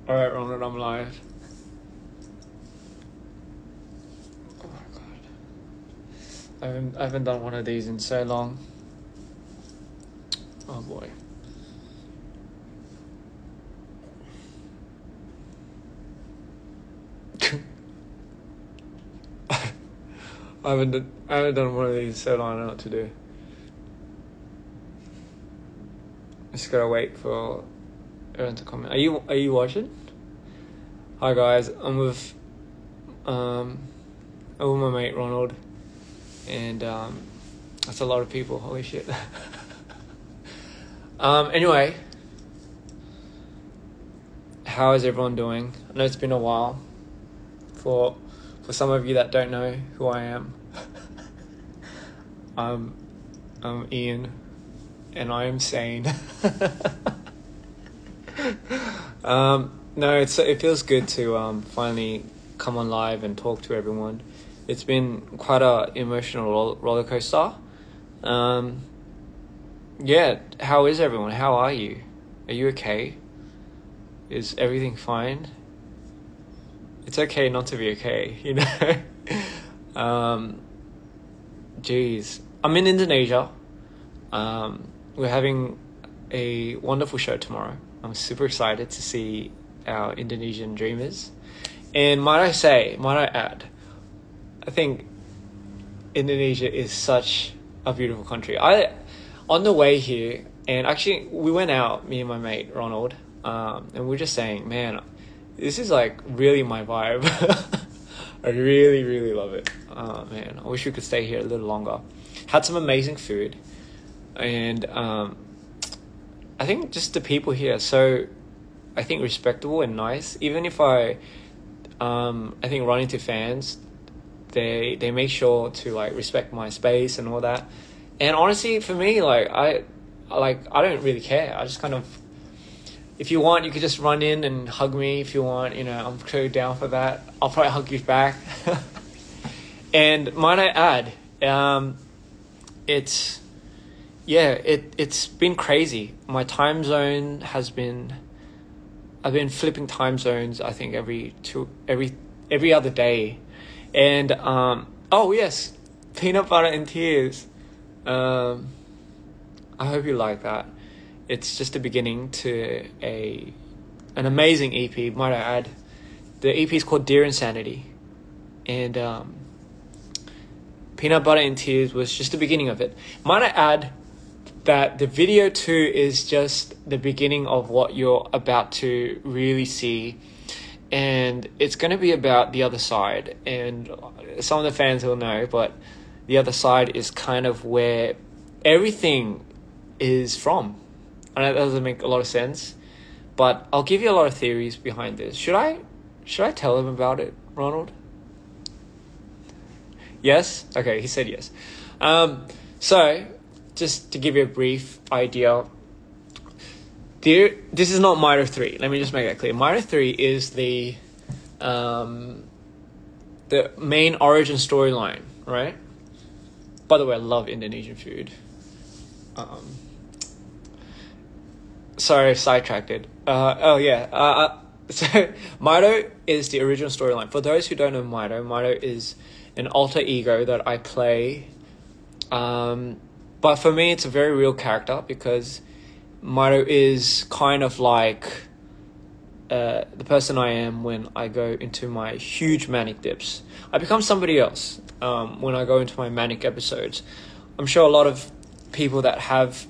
Alright, Ronald, I'm live. Oh my god. I haven't done one of these in so long. Oh boy. I haven't done one of these in so long. I don't know what to do. Just gotta wait for everyone to comment. Are you watching? Hi guys, I'm with my mate Ronald, and that's a lot of people. Holy shit. Anyway, how is everyone doing? I know it's been a while. For some of you that don't know who I am, I'm Ian, and I am sane. No, it feels good to finally come on live and talk to everyone. It's been quite a emotional roller coaster. Yeah, how is everyone? How are you? Are you okay? Is everything fine? It's okay not to be okay, you know? Geez. I'm in Indonesia. We're having a wonderful show tomorrow. I'm super excited to see our Indonesian dreamers. And might I add, I think Indonesia is such a beautiful country. On the way here, and actually we went out, me and my mate Ronald, and we were just saying, man, this is like really my vibe. I really, really love it. Man, I wish we could stay here a little longer. Had some amazing food, and I think just the people here are so, I think, respectable and nice. Even if I think run into fans, they make sure to like respect my space and all that. And honestly, for me, I don't really care. I just kind of, if you want, you could just run in and hug me if you want. You know, I'm so down for that. I'll probably hug you back. And might I add, it's been crazy. My time zone has been, I've been flipping time zones, I think every other day. And oh yes, peanut butter and tears. I hope you like that. It's just the beginning to an amazing EP, might I add. The EP is called Dear Insanity, and Peanut Butter and Tears was just the beginning of it. Might I add that the video 2 is just the beginning of what you're about to really see, and it's going to be about the other side. And some of the fans will know, but the other side is kind of where everything is from. I know that doesn't make a lot of sense, but I'll give you a lot of theories behind this. Should I tell him about it, Ronald? Yes? Okay, he said yes. So, just to give you a brief idea, this is not Mitre 3. Let me just make that clear. Mitre 3 is the main origin storyline, right? By the way, I love Indonesian food. Sorry, sidetracked it. So Mito is the original storyline. For those who don't know Mito is an alter ego that I play. But for me, it's a very real character because Mito is kind of like the person I am when I go into my huge manic dips. I become somebody else when I go into my manic episodes. I'm sure a lot of people that have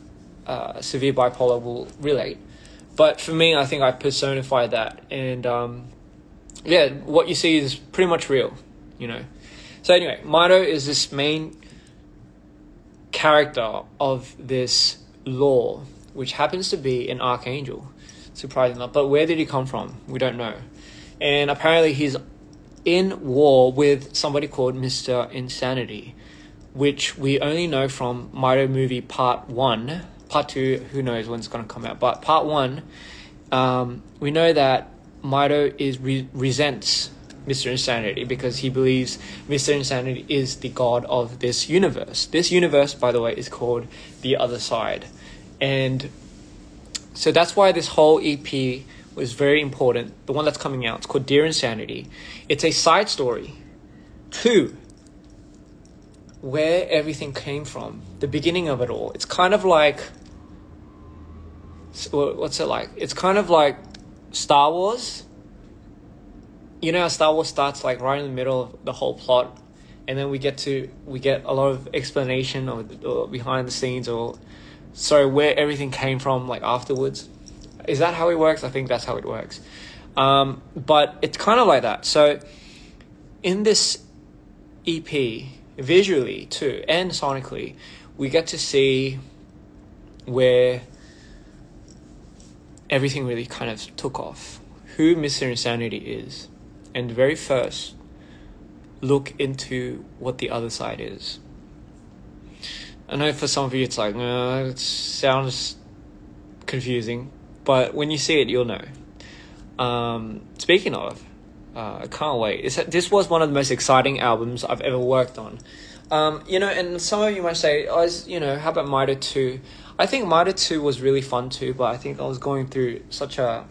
severe bipolar will relate, but for me, I think I personify that, and what you see is pretty much real, you know. So anyway, Mito is this main character of this lore, which happens to be an archangel, surprisingly enough. But where did he come from? We don't know. And apparently he's in war with somebody called Mr. Insanity, which we only know from Mito movie Part 1. Part 2, who knows when it's going to come out. But Part 1, we know that Mito resents Mr. Insanity because he believes Mr. Insanity is the god of this universe. This universe, by the way, is called The Other Side. And so that's why this whole EP was very important. The one that's coming out, it's called Dear Insanity. It's a side story to where everything came from, the beginning of it all. It's kind of like, what's it like? It's kind of like Star Wars. You know how Star Wars starts like right in the middle of the whole plot, and then we get a lot of explanation or behind the scenes, or so where everything came from like afterwards. Is that how it works? I think that's how it works. But it's kind of like that. So in this EP, visually too and sonically, we get to see where everything really kind of took off, who Mr. Insanity is, and very first look into what the other side is. I know for some of you it's like, it sounds confusing, but when you see it, you'll know. Speaking of, I can't wait. This was one of the most exciting albums I've ever worked on. And some of you might say, how about Mida 2? I think Mida 2 was really fun too, but I think I was going through such a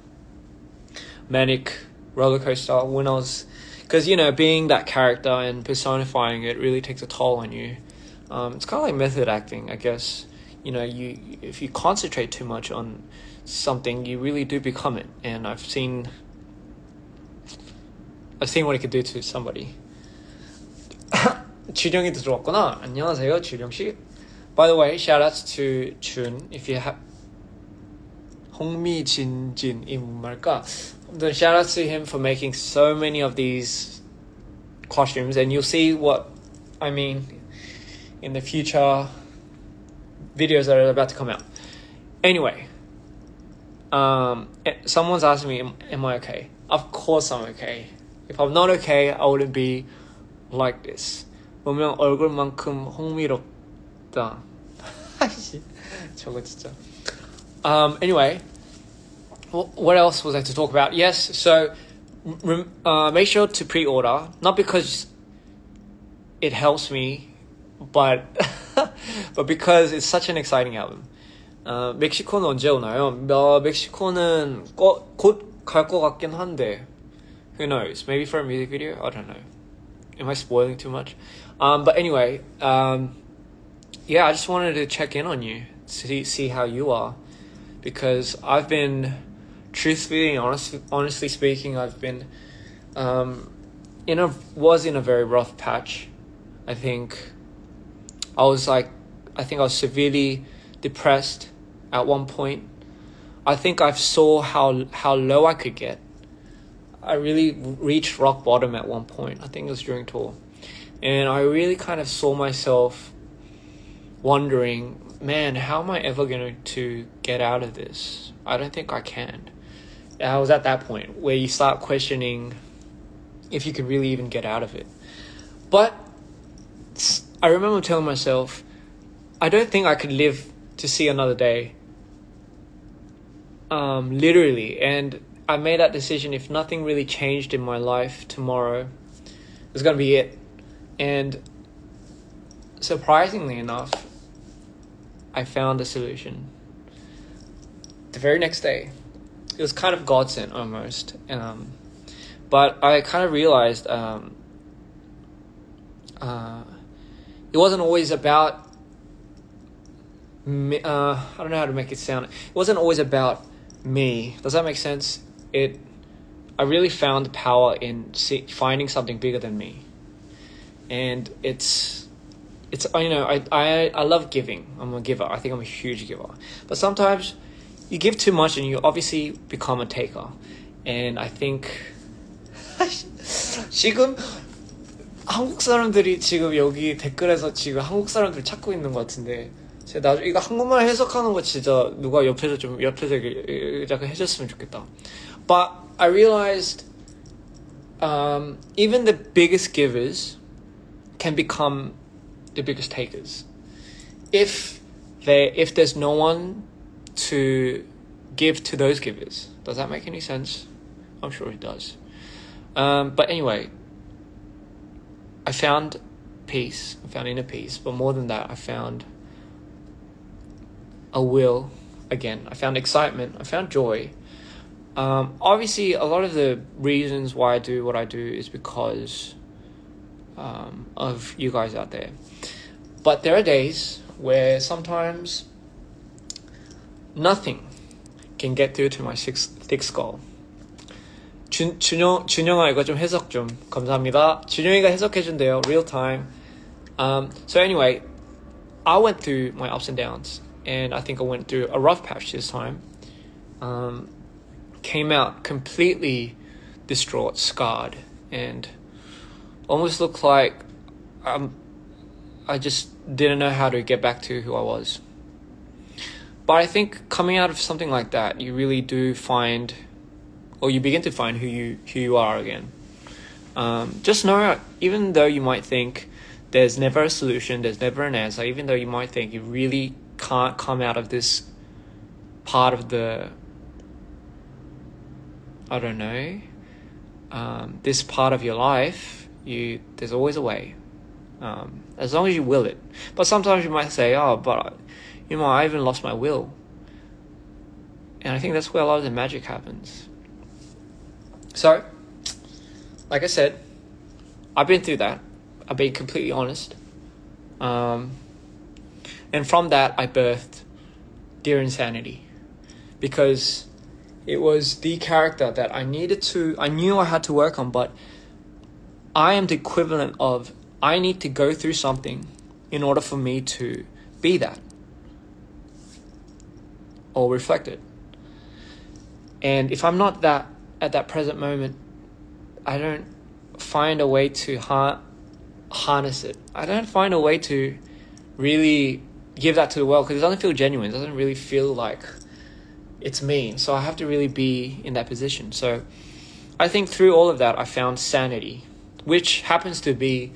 manic roller coaster when I was, because, being that character and personifying it really takes a toll on you. It's kind of like method acting, I guess. If you concentrate too much on something, you really do become it. And I've seen what it could do to somebody. 주령이도 들어왔구나. 안녕하세요, 주령씨. By the way, shout outs to Chun. If you have 홍미진진이 말까? Then shout outs to him for making so many of these costumes, and you'll see what I mean in the future videos that are about to come out. Anyway, someone's asking me, am I okay? Of course I'm okay. If I'm not okay, I wouldn't be like this. 보면 얼굴만큼 홍미롭다. 저거 진짜. Anyway, what else was I to talk about? Yes, so make sure to pre-order, not because it helps me, but because it's such an exciting album. 멕시코는 언제 오나요? 멕시코는 곧 갈 것 같긴 한데, who knows? Maybe for a music video? I don't know. Am I spoiling too much? But anyway, yeah, I just wanted to check in on you, see how you are, because I've been, truthfully and honestly speaking, I've been was in a very rough patch. I think I was severely depressed at one point. I think I saw how low I could get. I really reached rock bottom at one point. I think it was during tour. And I really kind of saw myself wondering, man, how am I ever going to get out of this? I don't think I can. I was at that point where you start questioning if you could really even get out of it. But I remember telling myself, I don't think I could live to see another day. Literally. And I made that decision. If nothing really changed in my life tomorrow, it's going to be it. And surprisingly enough, I found a solution. The very next day, it was kind of godsend almost. But I kind of realized it wasn't always about me. I don't know how to make it sound. It wasn't always about me. Does that make sense? I really found the power in finding something bigger than me. And it's I love giving. I'm a giver. I think I'm a huge giver. But sometimes you give too much and you obviously become a taker. And I think 지금 한국 사람들이 지금 여기 댓글에서 지금 한국 사람들 찾고 있는 것 같은데, 제가 나중에 이거 한국말 해석하는 거 진짜 누가 옆에서 잠깐 해줬으면 좋겠다. But I realized even the biggest givers can become the biggest takers if there's no one to give to those givers. Does that make any sense? I'm sure it does. But anyway, I found peace. I found inner peace. But more than that, I found a will again. I found excitement. I found joy. Obviously, a lot of the reasons why I do what I do is because of you guys out there. But there are days where sometimes nothing can get through to my thick skull. 준영아 이거 좀 해석 좀 감사합니다. 준영이가 해석해준대요. Real time. So anyway, I went through my ups and downs, and I think I went through a rough patch this time. Came out completely distraught, scarred, and almost looked like I just didn't know how to get back to who I was. But I think coming out of something like that, you really do find, or you begin to find who you are again. Just know, even though you might think there's never a solution, there's never an answer, even though you might think you really can't come out of this part of the, I don't know, this part of your life, there's always a way, as long as you will it. But sometimes you might say, oh, but I even lost my will. And I think that's where a lot of the magic happens. So, like I said, I've been through that. I've been completely honest. And from that, I birthed Dear Insanity. Because it was the character that I knew I had to work on, but I am the equivalent of, I need to go through something in order for me to be that. Or reflect it. And if I'm not that at that present moment, I don't find a way to harness it. I don't find a way to really give that to the world, because it doesn't feel genuine. It doesn't really feel like it's me. So I have to really be in that position. So I think through all of that, I found sanity, which happens to be,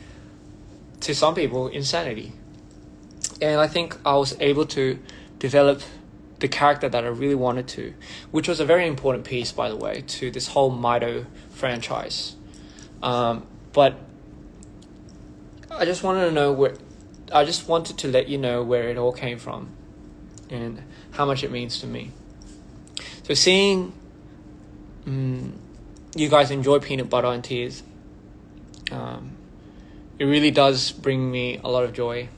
to some people, insanity. And I think I was able to develop the character that I really wanted to, which was a very important piece, by the way, to this whole Mido franchise. But I just wanted to let you know where it all came from and how much it means to me. So seeing you guys enjoy Peanut Butter and Tears, it really does bring me a lot of joy.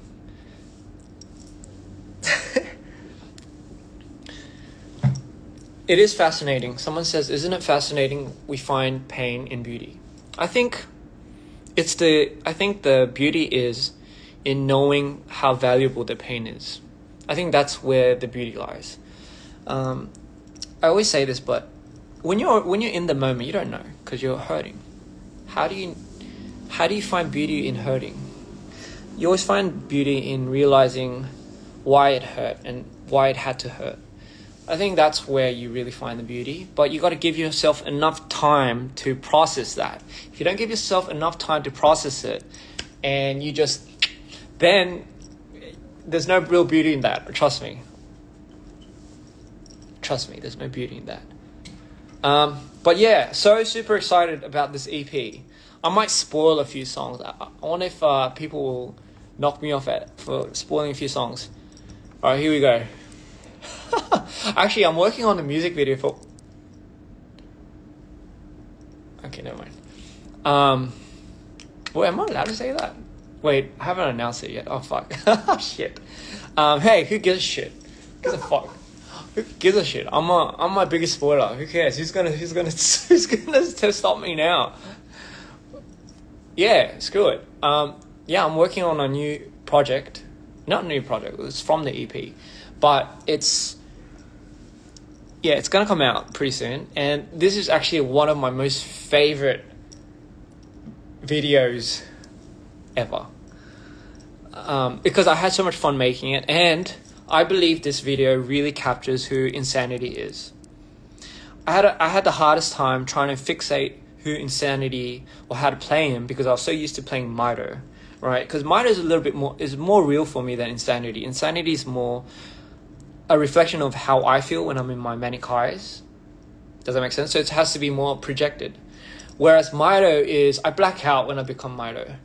It is fascinating. Someone says, isn't it fascinating we find pain in beauty? I think the beauty is in knowing how valuable the pain is. I think that's where the beauty lies. I always say this, but when you're in the moment, you don't know, because you're hurting. How do you find beauty in hurting? You always find beauty in realizing why it hurt and why it had to hurt. I think that's where you really find the beauty, but you got to give yourself enough time to process that. If you don't give yourself enough time to process it, and then there's no real beauty in that. Trust me, there's no beauty in that. But yeah, so super excited about this EP. I might spoil a few songs. I wonder if people will knock me off for spoiling a few songs. All right, here we go. Actually, I'm working on the music video for... Okay, never mind. Wait, am I allowed to say that? Wait, I haven't announced it yet. Oh, fuck. Shit. Hey, who gives a shit? Who gives a fuck? Who gives a shit? I'm my biggest spoiler. Who cares? Who's gonna stop me now? Yeah, screw it. Yeah, I'm working on a new project. Not a new project. It's from the EP. But it's gonna come out pretty soon, and this is actually one of my most favorite videos ever, because I had so much fun making it, and I believe this video really captures who Insanity is. I had the hardest time trying to fixate who Insanity, or how to play him, because I was so used to playing Mido, right? Because Mido is more real for me than Insanity. Insanity is more a reflection of how I feel when I'm in my manic highs. Does that make sense? So it has to be more projected. Whereas Mido is, I black out when I become Mido.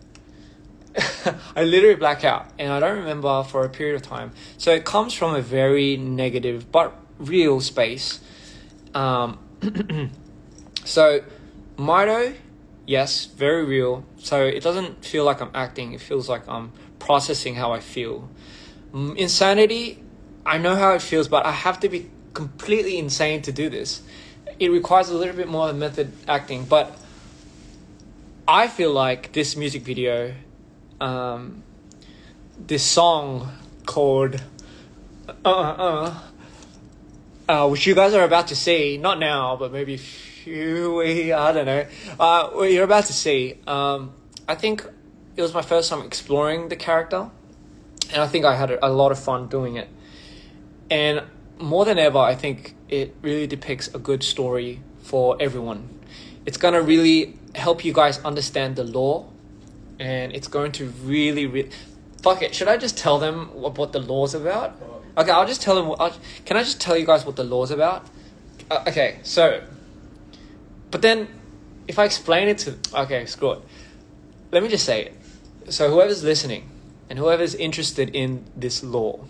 I literally black out, and I don't remember for a period of time. So it comes from a very negative but real space. So, Mito, yes, very real. So it doesn't feel like I'm acting. It feels like I'm processing how I feel. Insanity, I know how it feels, but I have to be completely insane to do this. It requires a little bit more method acting, but I feel like this music video, this song called which you guys are about to see, not now, but maybe I don't know, what you're about to see. I think it was my first time exploring the character, and I think I had a lot of fun doing it. And more than ever, I think it really depicts a good story for everyone. It's going to really help you guys understand the lore, and it's going to really... Fuck it, should I just tell them what the lore's about? Okay, I'll just tell them... Can I just tell you guys what the lore's about? Okay, so... But then, if I explain it to... Okay, screw it. Let me just say it. So whoever's listening, and whoever's interested in this lore,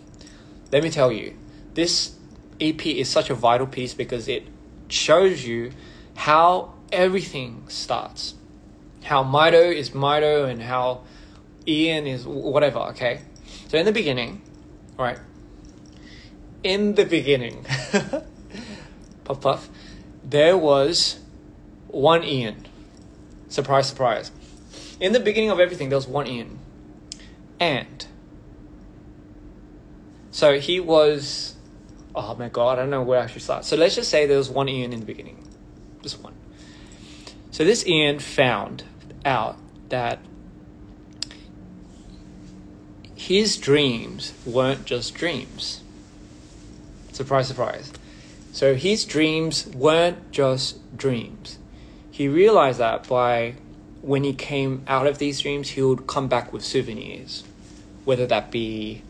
let me tell you, this EP is such a vital piece because it shows you how everything starts. How Mito is Mito and how Ian is whatever, okay? So in the beginning, right? In the beginning, puff puff, there was one Ian. Surprise, surprise. In the beginning of everything, there was one Ian. And so he was... Oh my god, I don't know where I should start. So let's just say there was one Ian in the beginning. Just one. So this Ian found out that his dreams weren't just dreams. Surprise, surprise. So his dreams weren't just dreams. He realized that by when he came out of these dreams, he would come back with souvenirs. Whether that be,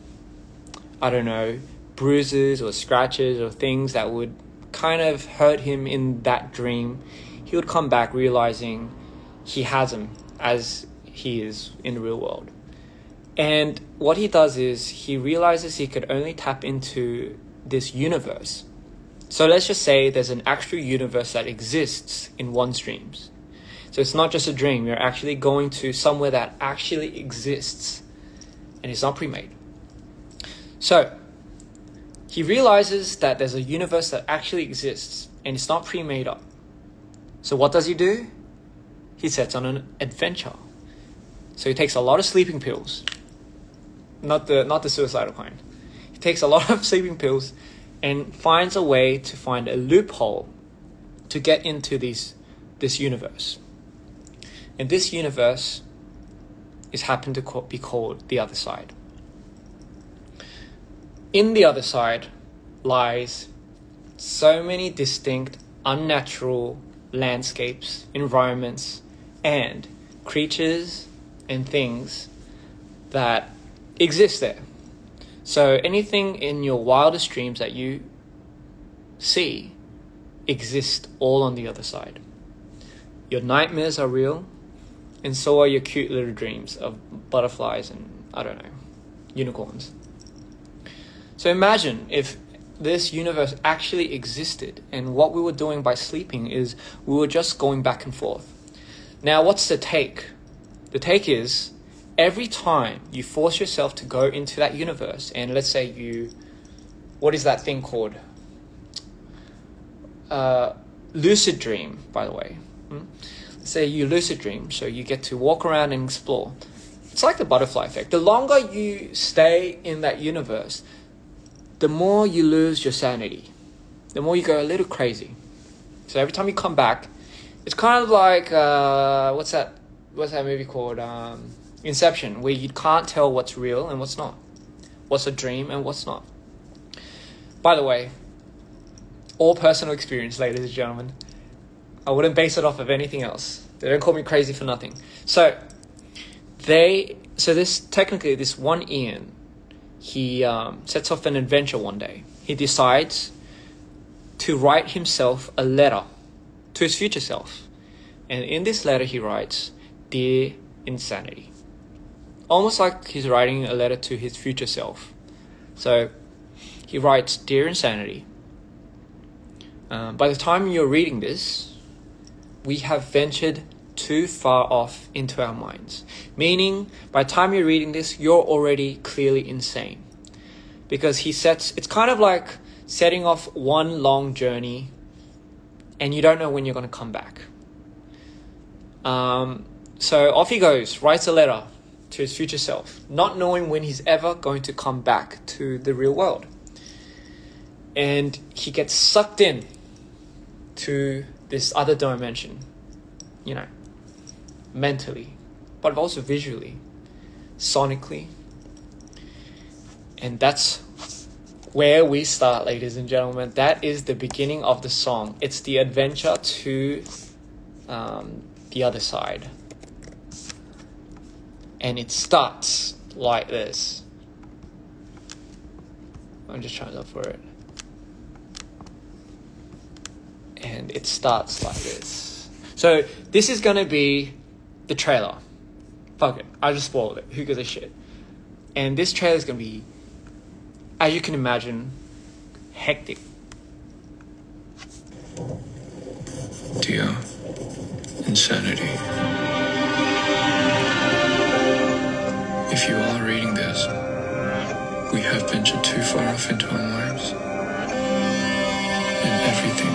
I don't know, bruises or scratches or things that would kind of hurt him in that dream. He would come back realizing he has them as he is in the real world. And what he does is he realizes he could only tap into this universe. So let's just say there's an actual universe that exists in one's dreams. So it's not just a dream. You're actually going to somewhere that actually exists. And it's not pre-made. So he realizes that there's a universe that actually exists and it's not pre-made up. So what does he do? He sets on an adventure. So he takes a lot of sleeping pills. Not the suicidal kind. He takes a lot of sleeping pills and finds a way to find a loophole to get into this universe. And this universe is happened to be called the other side. In the other side lies so many distinct, unnatural landscapes, environments, and creatures and things that exist there. So anything in your wildest dreams that you see exist all on the other side. Your nightmares are real, and so are your cute little dreams of butterflies and, I don't know, unicorns. So imagine if this universe actually existed and what we were doing by sleeping is we were just going back and forth. Now, what's the take? The take is every time you force yourself to go into that universe, and let's say you... What is that thing called? Lucid dream, by the way. Let's say you lucid dream, so you get to walk around and explore. It's like the butterfly effect. The longer you stay in that universe, the more you lose your sanity. The more you go a little crazy. So every time you come back, it's kind of like, what's that movie called? Inception, where you can't tell what's real and what's not. What's a dream and what's not. By the way, all personal experience, ladies and gentlemen. I wouldn't base it off of anything else. They don't call me crazy for nothing. So this one Ian, he sets off an adventure one day. He decides to write himself a letter to his future self. And in this letter he writes, "Dear Insanity." Almost like he's writing a letter to his future self. So he writes, "Dear Insanity, By the time you're reading this, we have ventured too far off into our minds. Meaning, by the time you're reading this, you're already clearly insane. Because it's kind of like setting off one long journey and you don't know when you're going to come back. So off he goes, writes a letter to his future self, not knowing when he's ever going to come back to the real world. And he gets sucked in to this other dimension, mentally, but also visually, sonically. And that's where we start, ladies and gentlemen. That is the beginning of the song. It's the adventure to the other side. And it starts like this. I'm just trying to look for it. And it starts like this. So this is going to be the trailer. Fuck it. I just spoiled it. Who gives a shit? And this trailer is going to be, as you can imagine, hectic. Dear Insanity, if you are reading this, we have ventured too far off into our lives, and everything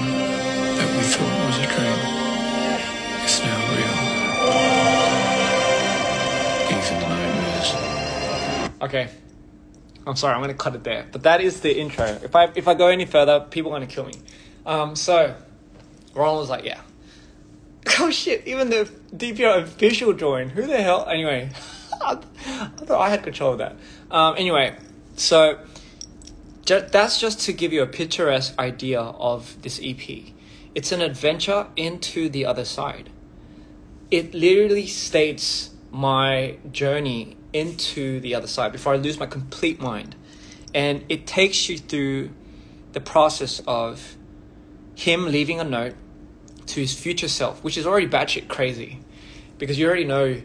that we thought was a dream is now real. Even the nightmares. Okay. I'm sorry, I'm going to cut it there. But that is the intro. If I go any further, people are going to kill me. So, Ronald was like, yeah. Oh shit, even the DPR official joined. Who the hell? Anyway, I thought I had control of that. Anyway, so that's just to give you a picturesque idea of this EP. It's an adventure into the other side. It literally states my journey into the other side before I lose my complete mind. And it takes you through the process of him leaving a note to his future self, which is already batshit crazy because you already know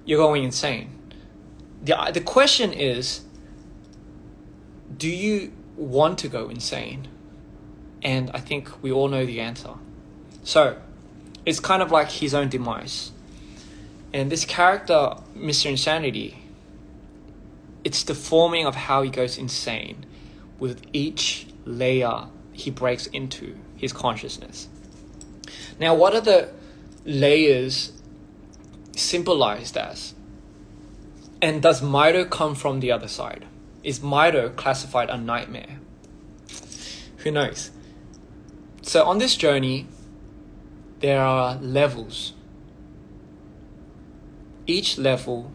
you're going insane. The question is, do you want to go insane? And I think we all know the answer. So it's kind of like his own demise. And this character, Mr. Insanity, it's the forming of how he goes insane with each layer he breaks into his consciousness. Now, what are the layers symbolized as? And does Mido come from the other side? Is Mido classified a nightmare? Who knows? So on this journey, there are levels. Each level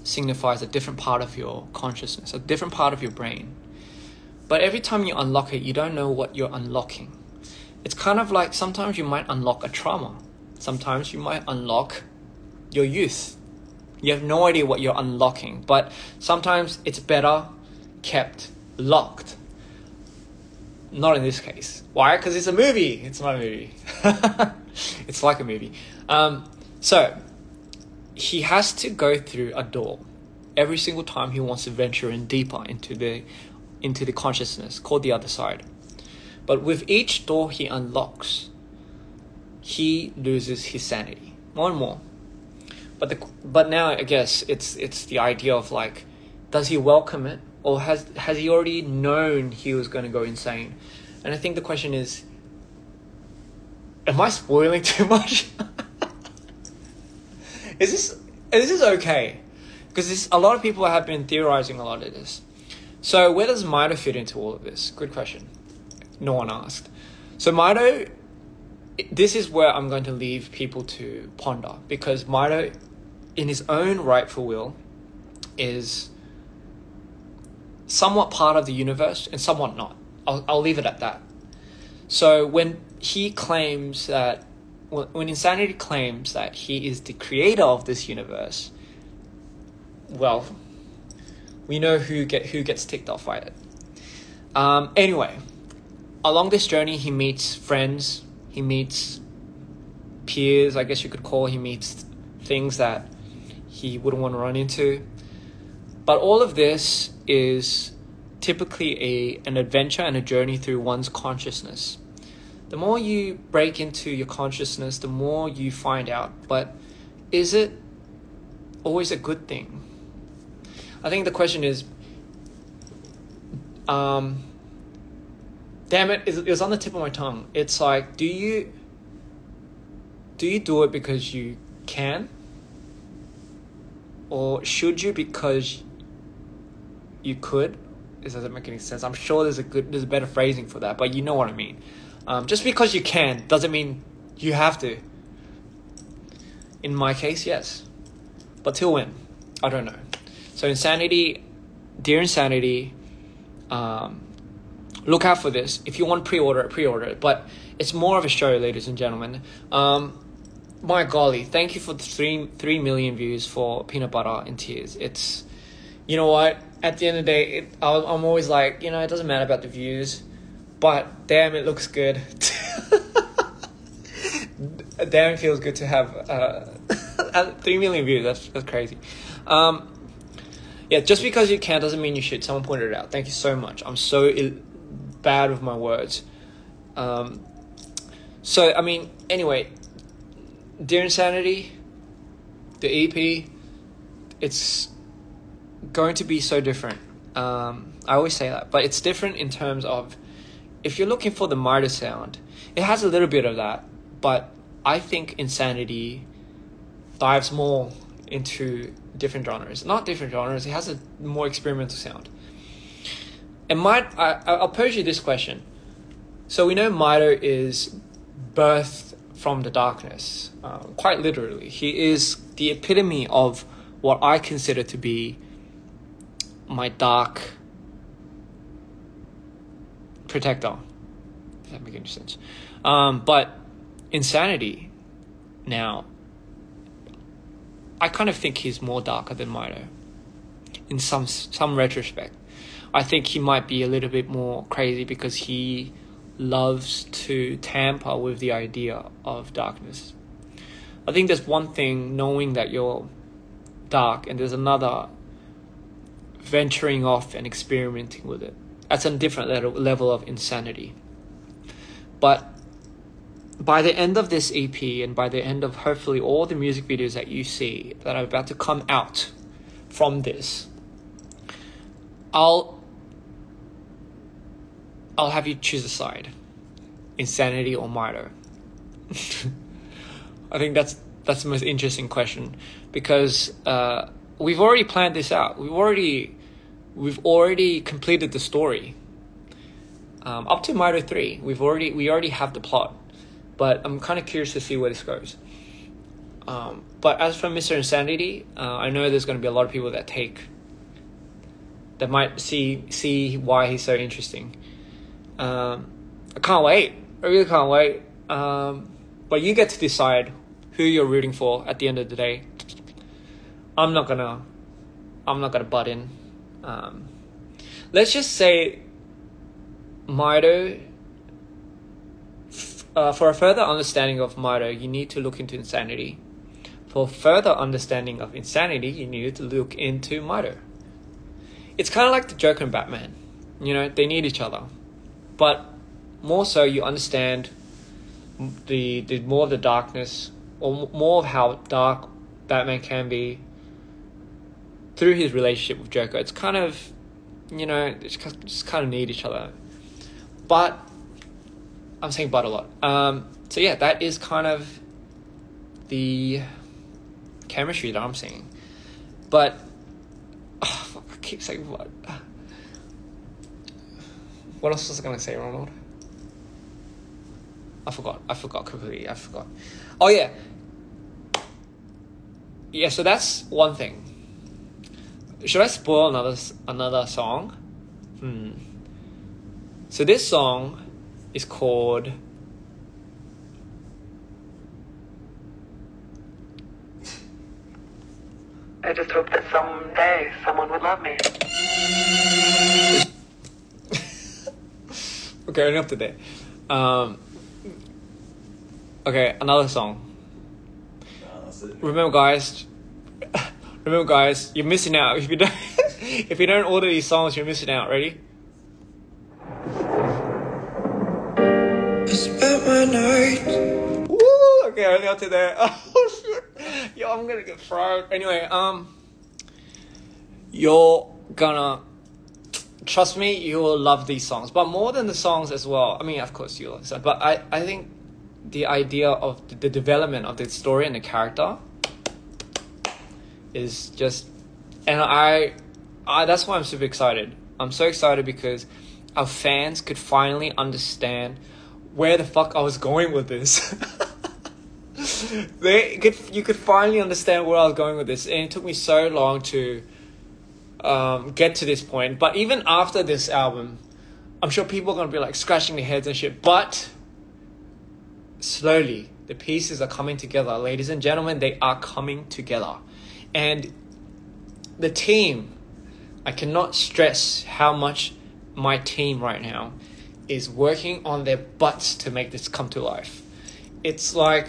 signifies a different part of your consciousness, a different part of your brain. But every time you unlock it, you don't know what you're unlocking. It's kind of like sometimes you might unlock a trauma. Sometimes you might unlock your youth. You have no idea what you're unlocking, but sometimes it's better kept locked. Not in this case. Why? Because it's a movie. It's not a movie. It's like a movie. So he has to go through a door every single time he wants to venture in deeper into the consciousness called the other side. But with each door he unlocks, he loses his sanity more and more. But now I guess it's the idea of like, does he welcome it, or has he already known he was going to go insane? And I think the question is, am I spoiling too much? Is this okay? Because a lot of people have been theorizing a lot of this. So where does Mido fit into all of this? Good question. No one asked. So Mido, this is where I'm going to leave people to ponder, because Mido, in his own rightful will, is somewhat part of the universe and somewhat not. I'll leave it at that. So when he claims that, when Insanity claims that he is the creator of this universe, well, we know who gets ticked off by it. Anyway, along this journey, he meets friends, he meets peers, I guess you could call. He meets things that he wouldn't want to run into. But all of this is typically an adventure and a journey through one's consciousness. The more you break into your consciousness, the more you find out. But is it always a good thing? I think the question is, damn it, it was on the tip of my tongue. It's like, do you do it because you can? Or should you because you could? This doesn't make any sense. I'm sure there's a better phrasing for that, but you know what I mean. Just because you can doesn't mean you have to. In my case, yes. But till when? I don't know. So Insanity, Dear Insanity, look out for this. If you want pre-order it. But it's more of a show, ladies and gentlemen. My golly, thank you for the 3 million views for Peanut Butter and Tears. It's, you know what? At the end of the day, I'm always like, you know, it doesn't matter about the views, but damn, it looks good. Damn, it feels good to have 3 million views. That's crazy. Yeah, just because you can doesn't mean you should. Someone pointed it out. Thank you so much. I'm so bad with my words. So, I mean, anyway, Dear Insanity, the EP, it's going to be so different. I always say that, but it's different in terms of, if you're looking for the Mitre sound, it has a little bit of that, but I think Insanity dives more into different genres. Not different genres, it has a more experimental sound. And I'll pose you this question. So we know Mitre is birthed from the darkness, quite literally. He is the epitome of what I consider to be my dark protector. Does that make any sense? But Insanity, now, I kind of think he's more darker than Mitre in some retrospect. I think he might be a little bit more crazy because he loves to tamper with the idea of darkness. I think there's one thing knowing that you're dark, and there's another venturing off and experimenting with it. That's a different level of insanity. But by the end of this EP, and by the end of hopefully all the music videos that you see that are about to come out from this, I'll have you choose a side, Insanity or Mitre. I think that's the most interesting question, because we've already planned this out. We've already completed the story. Up to Mitre 3, we already have the plot, but I'm kind of curious to see where this goes. But as for Mr. Insanity, I know there's going to be a lot of people that might see why he's so interesting. I can't wait. I really can't wait. But you get to decide who you're rooting for at the end of the day. I'm not gonna butt in. Let's just say Mitre. For a further understanding of Mitre, you need to look into Insanity. For further understanding of Insanity, you need to look into Mitre. It's kind of like the Joker and Batman. You know, they need each other. But more so, you understand the more of the darkness, or more of how dark Batman can be through his relationship with Joker. It's kind of, you know, just kind of need each other. But I'm saying but a lot. So yeah, that is kind of the chemistry that I'm seeing. But I keep saying what? What else was I gonna say, Ronald? I forgot completely. Oh yeah. Yeah, so that's one thing. Should I spoil another song? So this song is called I just hope that someday someone would love me. Okay, enough today. Okay, another song. Remember guys, you're missing out. If you don't order these songs, you're missing out. Ready? I spent okay, earlier today. Oh shit. Yo, I'm gonna get fried. Anyway, you're gonna trust me, you will love these songs. But more than the songs as well. I mean, of course you like that. But I think the idea of the development of the story and the character is just, and I that's why I'm super excited. I'm so excited because our fans could finally understand where the fuck I was going with this. You could finally understand where I was going with this, and it took me so long to get to this point. But even after this album, I'm sure people are gonna be like scratching their heads and shit. But slowly, the pieces are coming together, ladies and gentlemen. They are coming together, and the team. I cannot stress how much my team right now is working on their butts to make this come to life. It's like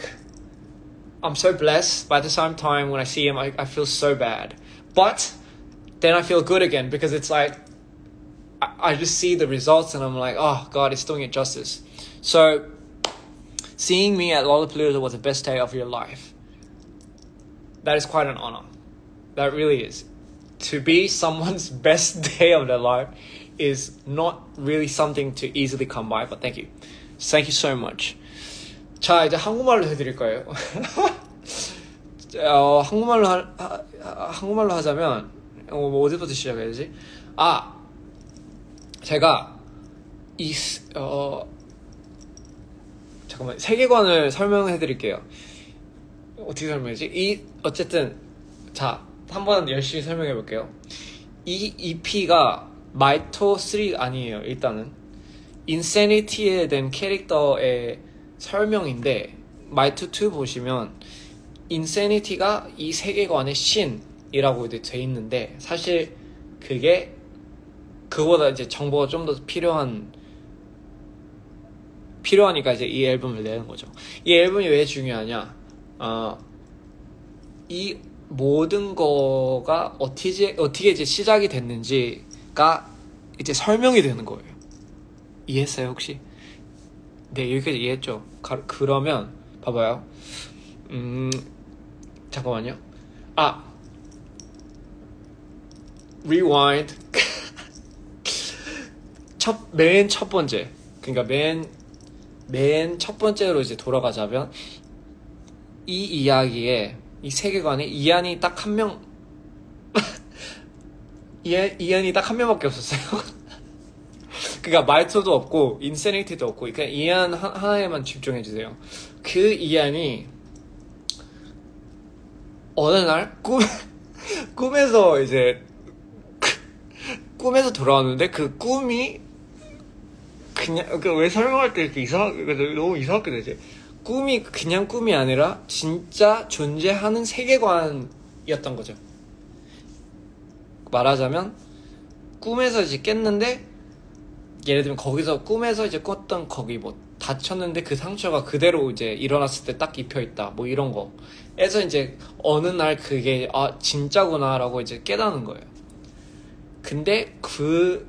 I'm so blessed. By the same time, when I see him, I feel so bad. But then I feel good again because it's like I just see the results and I'm like, oh God, it's doing it justice. So seeing me at Lollapalooza was the best day of your life. That is quite an honor. That really is. To be someone's best day of their life is not really something to easily come by, but thank you. Thank you so much. 자, 이제 한국말로 해드릴 거예요. 한국말로 하자면, 어디부터 시작해야지? 제가 잠깐만, 세계관을 설명해드릴게요. 어떻게 설명하지? 어쨌든, 자, 한번 열심히 설명해 볼게요. 이 EP가 마이토 3 아니에요. 일단은 인세니티에 대한 캐릭터의 설명인데, 마이토 2 보시면 인세니티가 이 세계관의 신이라고 돼 있는데, 사실 그보다 이제 정보가 좀 더 필요하니까 이제 이 앨범을 내는 거죠. 이 앨범이 왜 중요하냐? 이 모든 거가 어떻게 이제 시작이 됐는지가 이제 설명이 되는 거예요. 이해했어요, 혹시? 네, 여기까지 이해했죠? 그러면 봐봐요. 잠깐만요. rewind. 맨 첫 번째. 그러니까 맨 첫 번째로 이제 돌아가자면, 이 이야기에 이 세계관에 이안이 딱 한 명, 이안이 딱 한 명밖에 없었어요. 그러니까 마이토도 없고 인세니티도 없고, 그냥 이안 하나에만 집중해주세요. 그 이안이 어느 날 꿈에서 이제 꿈에서 돌아왔는데, 그 꿈이 그냥 왜 설명할 때 이렇게 너무 이상하게 되지? 꿈이 그냥 꿈이 아니라 진짜 존재하는 세계관이었던 거죠. 말하자면 꿈에서 이제 깼는데, 예를 들면 거기서 꿈에서 이제 꿨던 거기 뭐 다쳤는데 그 상처가 그대로 이제 일어났을 때 딱 입혀있다, 뭐 이런 거에서 이제 어느 날 그게 진짜구나라고 이제 깨닫는 거예요. 근데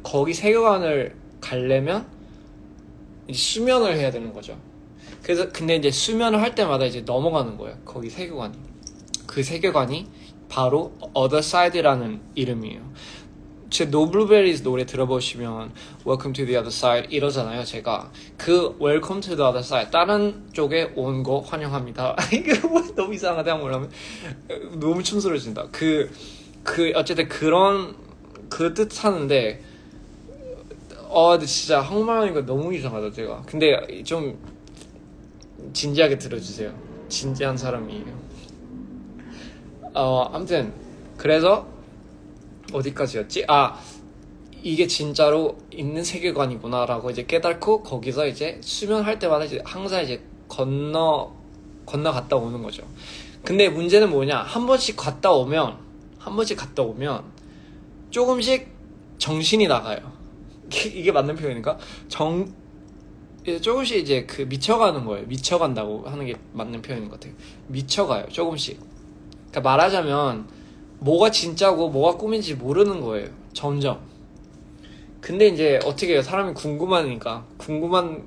거기 세계관을 가려면 이제 수면을 해야 되는 거죠. 그래서 근데 이제 수면을 할 때마다 이제 넘어가는 거예요. 거기 세계관이. 그 세계관이 바로 Other Side라는 이름이에요. 제 노블베리즈 노래 들어보시면 Welcome to the Other Side 이러잖아요. 제가 그 Welcome to the Other Side, 다른 쪽에 온 거 환영합니다. 이게 너무 이상하다 하면 너무 춤스러워진다. 어쨌든 그런 그 뜻 하는데, 근데 진짜 한국말 하니까 너무 이상하다 제가. 근데 좀 진지하게 들어주세요. 진지한 사람이에요. 아무튼 그래서 어디까지였지? 이게 진짜로 있는 세계관이구나 라고 이제 깨닫고, 거기서 이제 수면할 때마다 이제 항상 이제 건너갔다 오는 거죠. 근데 문제는 뭐냐? 한 번씩 갔다 오면 조금씩 정신이 나가요. 이게 맞는 표현인가? 조금씩 이제 미쳐가는 거예요. 미쳐간다고 하는 게 맞는 표현인 것 같아요. 미쳐가요, 조금씩. 그러니까 말하자면 뭐가 진짜고 뭐가 꿈인지 모르는 거예요, 점점. 근데 이제 어떻게 해요? 사람이 궁금하니까, 궁금한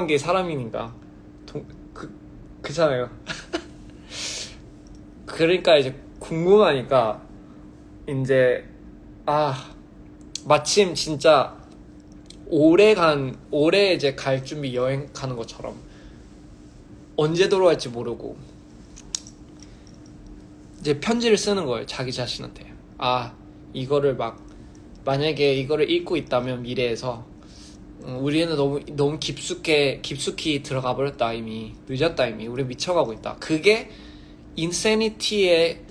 게 사람이니까 그렇잖아요. 그러니까 이제 궁금하니까 이제 마침 진짜 올해 이제 갈 준비 여행 가는 것처럼 언제 돌아갈지 모르고 이제 편지를 쓰는 거예요. 자기 자신한테. 이거를 만약에 이거를 읽고 있다면 미래에서 우리는 너무 깊숙이 들어가 버렸다. 이미 늦었다. 이미 우리 미쳐가고 있다. 그게 인세니티의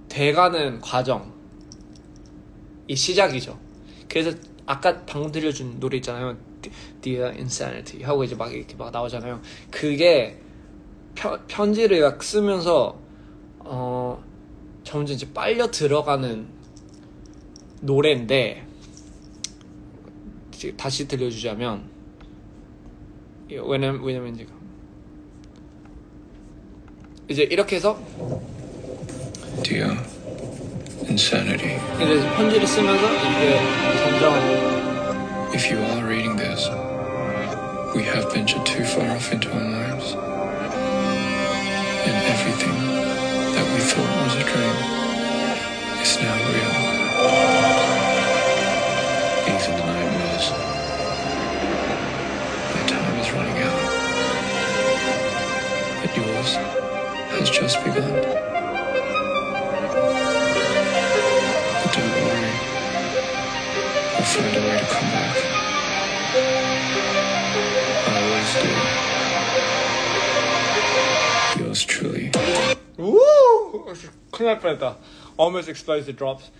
돼가는 과정이 시작이죠. 그래서 아까 방금 들려준 노래 있잖아요. Dear Insanity 하고 이제 이렇게 나오잖아요. 그게 편지를 막 쓰면서 점점 이제 빨려 들어가는 노래인데, 다시 들려주자면, 왜냐면 이제 이렇게 해서 Dear Insanity, 이제 편지를 쓰면서 이게 점점 if you are reading this, we have ventured too far off into our lives, and everything that we thought was a dream is now real. Even the nightmares. My time is running out, but yours has just begun. But don't worry, I'll find a way to come back. I always do. Yours truly. 우! 큰일 날 뻔했다. Almost explosive drops.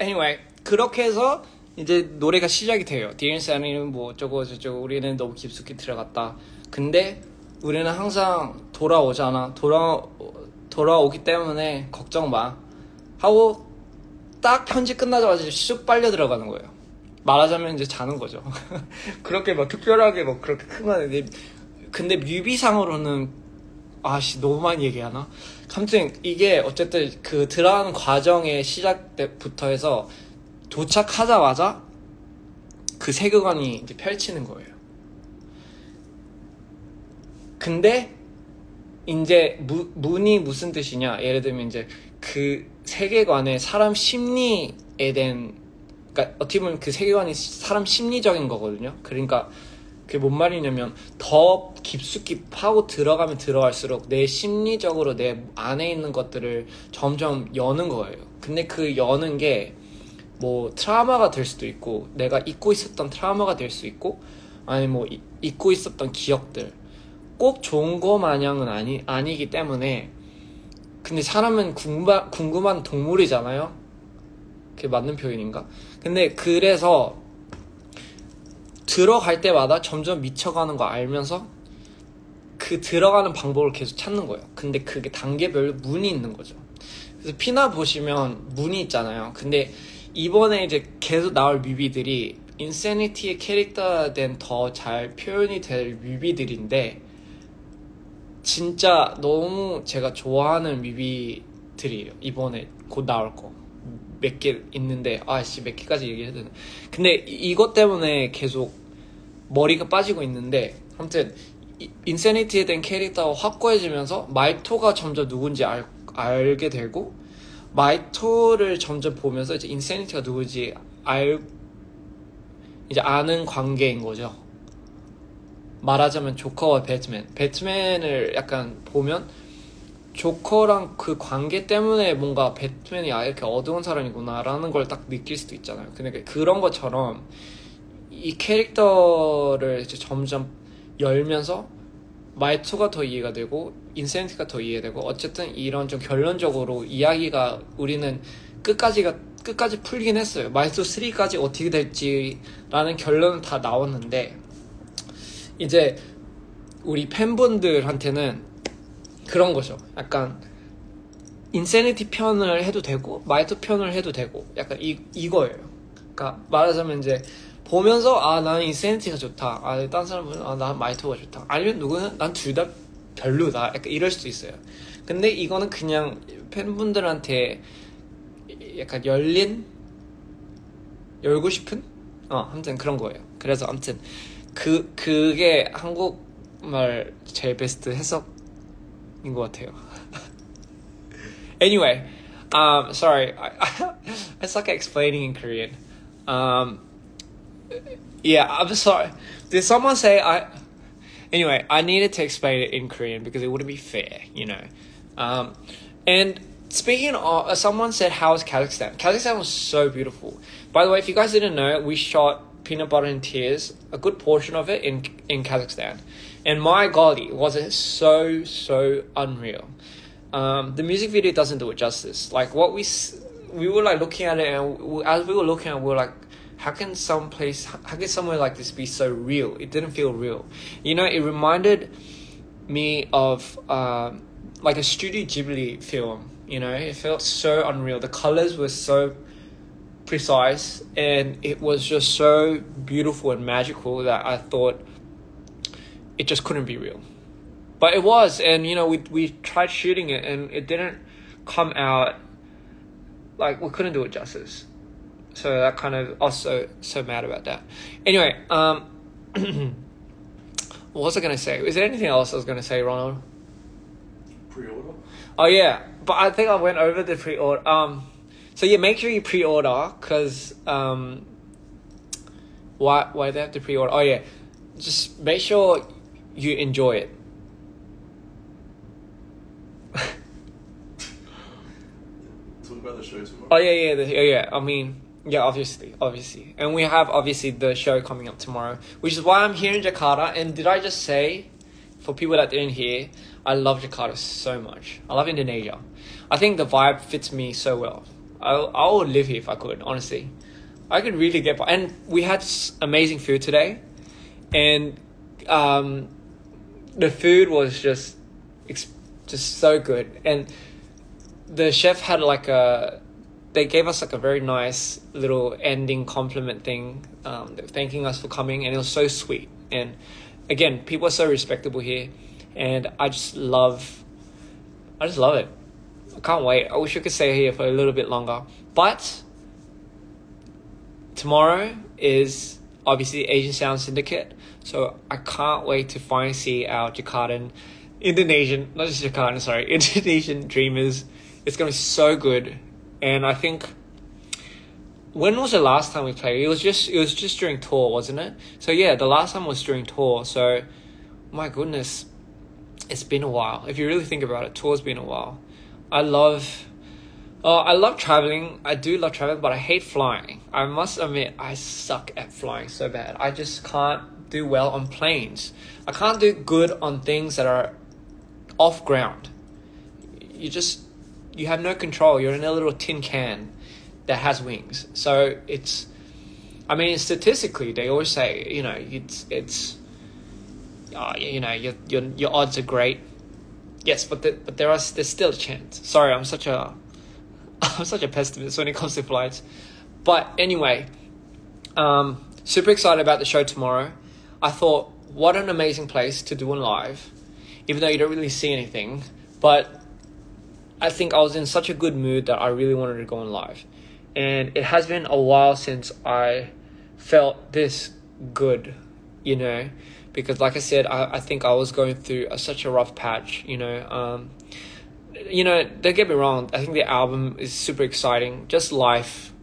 Anyway, 그렇게 해서 이제 노래가 시작이 돼요. Dear Insan이는 뭐 어쩌고 저쩌고 우리는 너무 깊숙이 들어갔다. 근데 우리는 항상 돌아오잖아. 돌아오기 때문에 걱정 마 하고 딱 편지 끝나자마자 쑥 빨려 들어가는 거예요. 말하자면 이제 자는 거죠. 그렇게 막 특별하게 뭐 그렇게 큰 건 아닌데, 근데 뮤비상으로는 너무 많이 얘기하나? 아무튼 이게 어쨌든 그 들어가는 과정의 시작 때부터 해서 도착하자마자 그 세계관이 이제 펼치는 거예요. 근데 이제 문이 무슨 뜻이냐? 예를 들면 이제 그 세계관에 사람 심리에 대한, 그러니까 어떻게 보면 그 세계관이 사람 심리적인 거거든요. 그러니까 그게 뭔 말이냐면 더 깊숙이 파고 들어가면 들어갈수록 내 심리적으로 내 안에 있는 것들을 점점 여는 거예요. 근데 그 여는 게 뭐 트라우마가 될 수도 있고, 내가 잊고 있었던 트라우마가 될 수 있고, 아니 뭐 잊고 있었던 기억들, 꼭 좋은 거 마냥은 아니기 때문에. 근데 사람은 궁금한 동물이잖아요. 그게 맞는 표현인가? 근데 그래서 들어갈 때마다 점점 미쳐가는 거 알면서 그 들어가는 방법을 계속 찾는 거예요. 근데 그게 단계별로 문이 있는 거죠. 그래서 피나 보시면 문이 있잖아요. 근데 이번에 이제 계속 나올 뮤비들이 인세니티의 캐릭터에 대한 더 잘 표현이 될 뮤비들인데, 진짜 너무 제가 좋아하는 뮤비들이에요. 이번에 곧 나올 거 몇 개 있는데 몇 개까지 얘기해야 되나. 근데 이것 때문에 계속 머리가 빠지고 있는데, 아무튼 인세니티에 대한 캐릭터가 확고해지면서 마이토가 점점 누군지 알게 되고, 마이토를 점점 보면서 이제 인세니티가 누군지 이제 아는 관계인 거죠. 말하자면 조커와 배트맨을 약간 보면 조커랑 그 관계 때문에 뭔가 배트맨이 이렇게 어두운 사람이구나 라는 걸 딱 느낄 수도 있잖아요. 그러니까 그런 것처럼 이 캐릭터를 이제 점점 열면서 마이토가 더 이해가 되고 인세니티가 더 이해되고, 어쨌든 이런 좀 결론적으로 이야기가 우리는 끝까지 풀긴 했어요. 마이토 3까지 어떻게 될지라는 결론은 다 나왔는데, 이제 우리 팬분들한테는 그런 거죠. 약간 인세니티 편을 해도 되고 마이토 편을 해도 되고, 약간 이거예요. 그러니까 말하자면 이제 보면서 나는 인세니티가 좋다, 딴 사람은 난 마이토가 좋다, 아니면 누구는 난 둘 다 별로다, 약간 이럴 수도 있어요. 근데 이거는 그냥 팬분들한테 약간 열고 싶은 아무튼 그런 거예요. 그래서 아무튼 그게 한국말 제일 베스트 해석인 것 같아요. Anyway, sorry, I suck at explaining in Korean. Yeah, I'm sorry. Did someone say Anyway, I needed to explain it in Korean because it wouldn't be fair, you know. And speaking of, someone said, how was Kazakhstan? Kazakhstan was so beautiful. By the way, if you guys didn't know, we shot Peanut Butter and Tears, a good portion of it in Kazakhstan. And my golly, was it so unreal. The music video doesn't do it justice. Like, what we were like looking at it, and as we were looking at it, we were like, how can somewhere like this be so real? It didn't feel real. You know, it reminded me of like a Studio Ghibli film. You know, it felt so unreal. The colors were so precise, and it was just so beautiful and magical that I thought it just couldn't be real. But it was, and you know, we tried shooting it, and it didn't come out, like, we couldn't do it justice. So that kind of, also so mad about that. Anyway, what was I going to say? Is there anything else I was going to say, Ronald? Pre-order? Oh yeah, but I think I went over the pre-order. So yeah, make sure you pre-order, because why do they have to pre-order? Oh yeah, just make sure you enjoy it. Talk about the show tomorrow. Oh yeah. I mean, yeah, obviously, and we have obviously the show coming up tomorrow, which is why I'm here in Jakarta. And did I just say, for people that didn't hear, I love Jakarta so much. I love Indonesia. I think the vibe fits me so well. I would live here if I could, honestly. I could really get by. And we had amazing food today, and the food was just so good. And the chef had like they gave us like a very nice little ending compliment thing, thanking us for coming, and it was so sweet. And again, people are so respectable here, and I just love it. I can't wait. I wish I could stay here for a little bit longer. But tomorrow is obviously Asian Sound Syndicate, so I can't wait to finally see our Indonesian dreamers. It's gonna be so good. And I think, when was the last time we played? It was just during tour, wasn't it? So yeah, the last time was during tour. So my goodness, it's been a while. If you really think about it, tour's been a while. I love traveling. I do love traveling, but I hate flying. I must admit, I suck at flying so bad. I just can't do well on planes. I can't do good on things that are off ground. You have no control. You're in a little tin can that has wings. So it's, I mean, statistically, they always say, you know, you know, your odds are great. Yes, but there's still a chance. Sorry, I'm such a pessimist when it comes to flights. But anyway, super excited about the show tomorrow. I thought, what an amazing place to do on live, even though you don't really see anything. But I think I was in such a good mood that I really wanted to go on live. And it has been a while since I felt this good, you know, because like I said, I think I was going through such a rough patch, you know. You know, don't get me wrong, I think the album is super exciting. Just life,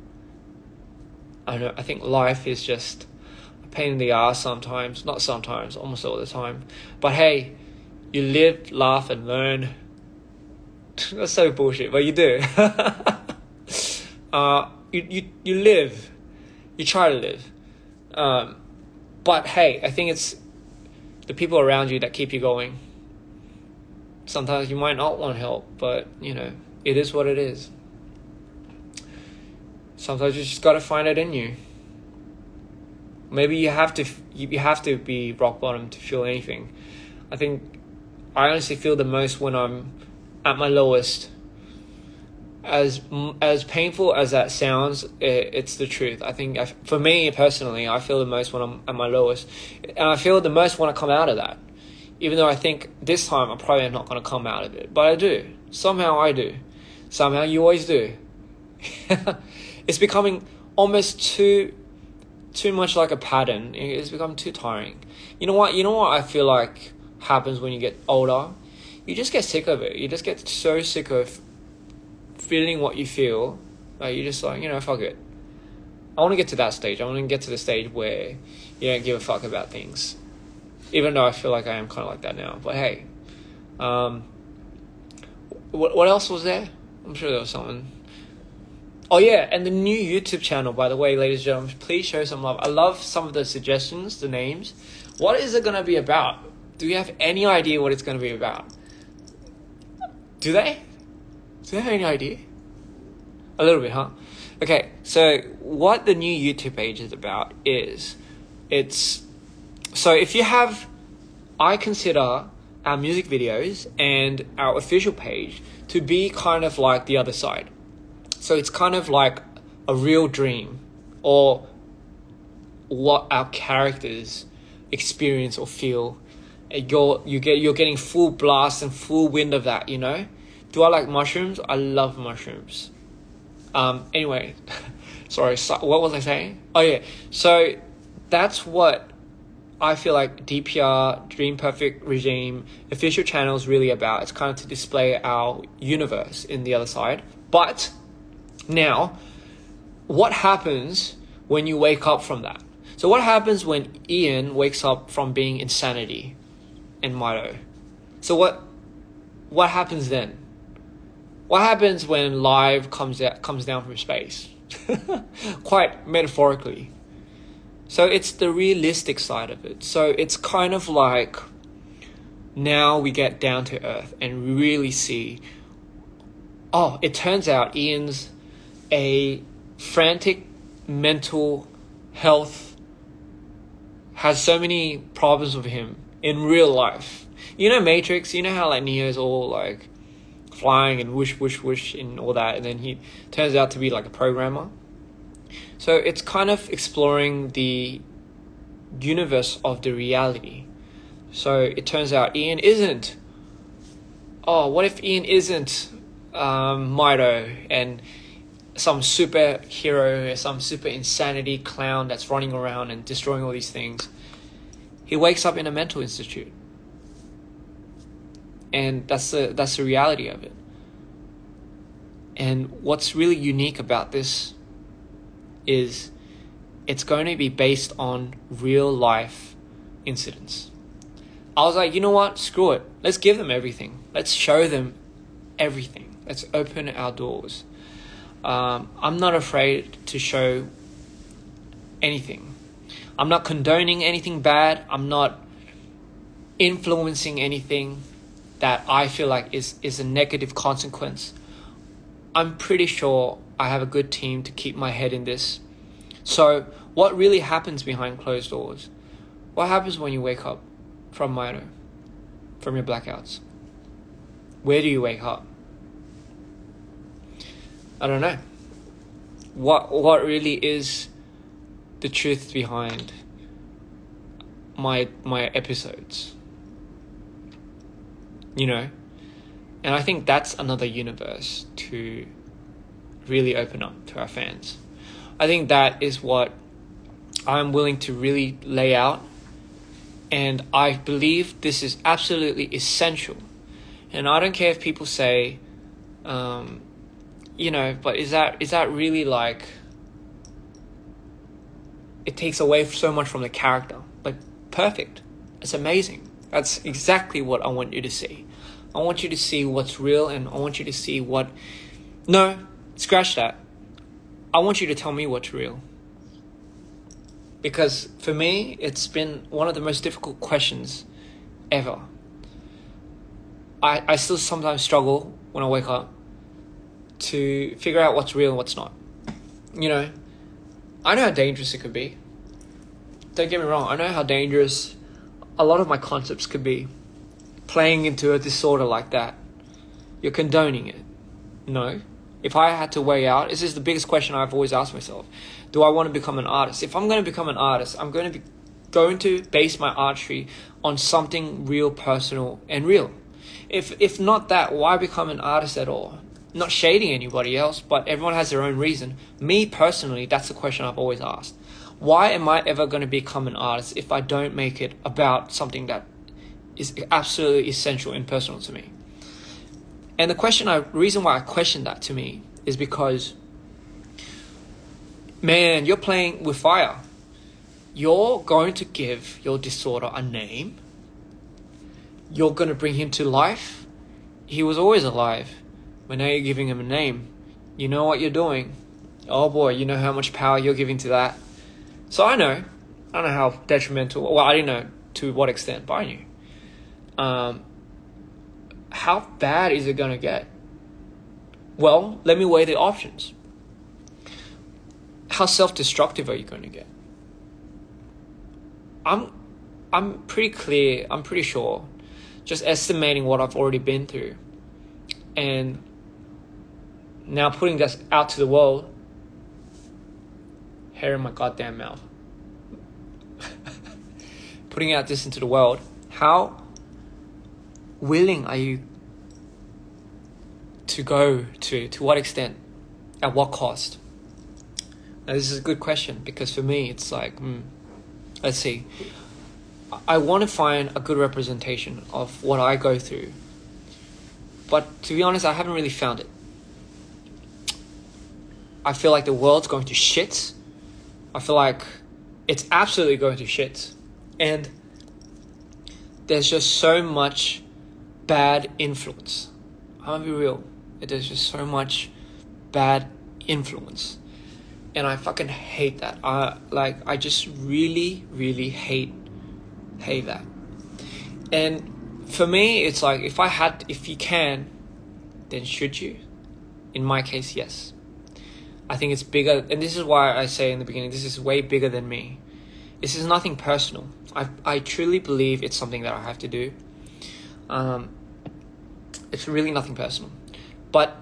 I know, I think life is just a pain in the ass sometimes. Not sometimes, almost all the time. But hey, you live, laugh, and learn. That's so bullshit, but you do. You live. You try to live. But hey, I think it's the people around you that keep you going. Sometimes you might not want help, but you know, it is what it is. Sometimes you just gotta find it in you. Maybe you have to be rock bottom to feel anything. I think I honestly feel the most when I'm at my lowest. As painful as that sounds, it's the truth. I think for me personally, I feel the most when I'm at my lowest, and I feel the most when I come out of that. Even though I think this time I'm probably not going to come out of it, but I do. Somehow I do. Somehow you always do. It's becoming almost too too much like a pattern. It's become too tiring. You know what I feel like happens when you get older? You just get sick of it. You just get so sick of feeling what you feel. Like, you're just like, fuck it. I want to get to that stage. I want to get to the stage where you don't give a fuck about things. Even though I feel like I am kind of like that now. But hey, what else was there? I'm sure there was something. Oh yeah, and the new YouTube channel, by the way, ladies and gentlemen, please show some love. I love some of the suggestions, the names. What is it going to be about? Do you have any idea what it's going to be about? Do they? Do they have any idea? A little bit, huh? Okay, so what the new YouTube page is about is, so if you have, I consider our music videos and our official page to be kind of like the other side. So it's kind of like a real dream, or what our characters experience or feel. You're getting full blast and full wind of that, Do I like mushrooms? I love mushrooms. Anyway, sorry, what was I saying? Oh yeah, so that's what I feel like DPR, Dream Perfect Regime, official channel is really about. It's kind of to display our universe in the other side. But now, what happens when you wake up from that? So what happens when Ian wakes up from being insanity and Mito? So what happens then? What happens when life comes down from space? Quite metaphorically. So it's the realistic side of it. So it's kind of like, now we get down to earth and really see, oh, it turns out Ian's a frantic mental health, has so many problems with him in real life. Matrix, how like Neo's all like flying and whoosh, whoosh, whoosh and all that, and then he turns out to be like a programmer. So it's kind of exploring the universe of the reality. So it turns out Ian isn't. Oh, what if Ian isn't Mito and some superhero, some super insanity clown that's running around and destroying all these things? He wakes up in a mental institute. And that's the reality of it. And what's really unique about this is it's going to be based on real life incidents. I was like, you know what? Screw it. Let's give them everything. Let's show them everything. Let's open our doors. I'm not afraid to show anything. I'm not condoning anything bad. I'm not influencing anything that I feel like is a negative consequence. I'm pretty sure I have a good team to keep my head in this. So what really happens behind closed doors? What happens when you wake up from Mito, from your blackouts? Where do you wake up? I don't know. What really is the truth behind my episodes? And I think that's another universe to really open up to our fans. I think that is what I'm willing to really lay out, and I believe this is absolutely essential. And I don't care if people say, but is that really like, it takes away so much from the character? But perfect. It's amazing. That's exactly what I want you to see. I want you to see what's real, and I want you to see what... No, scratch that. I want you to tell me what's real. Because for me, it's been one of the most difficult questions ever. I still sometimes struggle when I wake up to figure out what's real and what's not. I know how dangerous it could be. Don't get me wrong. I know how dangerous a lot of my concepts could be. Playing into a disorder like that. You're condoning it. No. If I had to weigh out, this is the biggest question I've always asked myself. Do I want to become an artist? If I'm going to become an artist, I'm going to base my artistry on something real, personal, and real. If not that, why become an artist at all? Not shading anybody else, but everyone has their own reason. Me personally, that's the question I've always asked. Why am I ever going to become an artist if I don't make it about something that is absolutely essential and personal to me? And the reason why I question that to me is because, man, you're playing with fire. You're going to give your disorder a name. You're going to bring him to life. He was always alive, but now you're giving him a name. You know what you're doing. Oh boy, you know how much power you're giving to that. So I know how detrimental, well, I didn't know to what extent, but I knew. How bad is it going to get? Well, let me weigh the options. How self-destructive are you going to get? I'm pretty clear, I'm pretty sure, just estimating what I've already been through and now putting this out to the world, hair in my goddamn mouth. Putting out this into the world, how willing are you to go to what extent, at what cost? Now, this is a good question, because for me it's like, let's see, I want to find a good representation of what I go through, but to be honest, I haven't really found it. I feel like the world's going to shit. I feel like it's absolutely going to shit, and there's just so much bad influence. I'm gonna be real. There's just so much bad influence, and I fucking hate that. I just really, really hate that. And for me, it's like, if you can, then should you? In my case, yes. I think it's bigger, and this is why I say in the beginning, this is way bigger than me. This is nothing personal. I truly believe it's something that I have to do. It's really nothing personal, but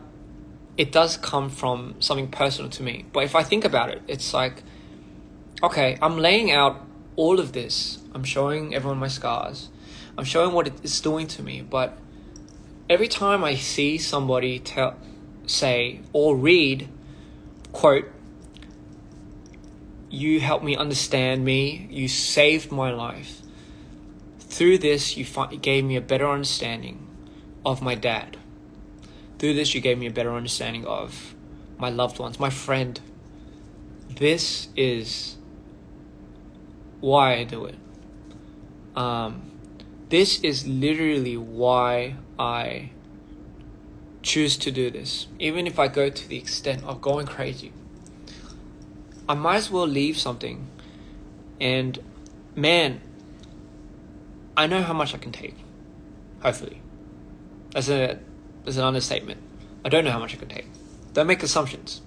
it does come from something personal to me. But if I think about it, it's like, okay, I'm laying out all of this. I'm showing everyone my scars. I'm showing what it's doing to me. But every time I see somebody say or read, quote, "You helped me understand me. You saved my life. Through this, you gave me a better understanding of my dad. Through this, you gave me a better understanding of my loved ones, my friend." This is why I do it. This is literally why I choose to do this. Even if I go to the extent of going crazy, I might as well leave something. And man, I know how much I can take. Hopefully. That's an understatement. I don't know how much I can take. Don't make assumptions.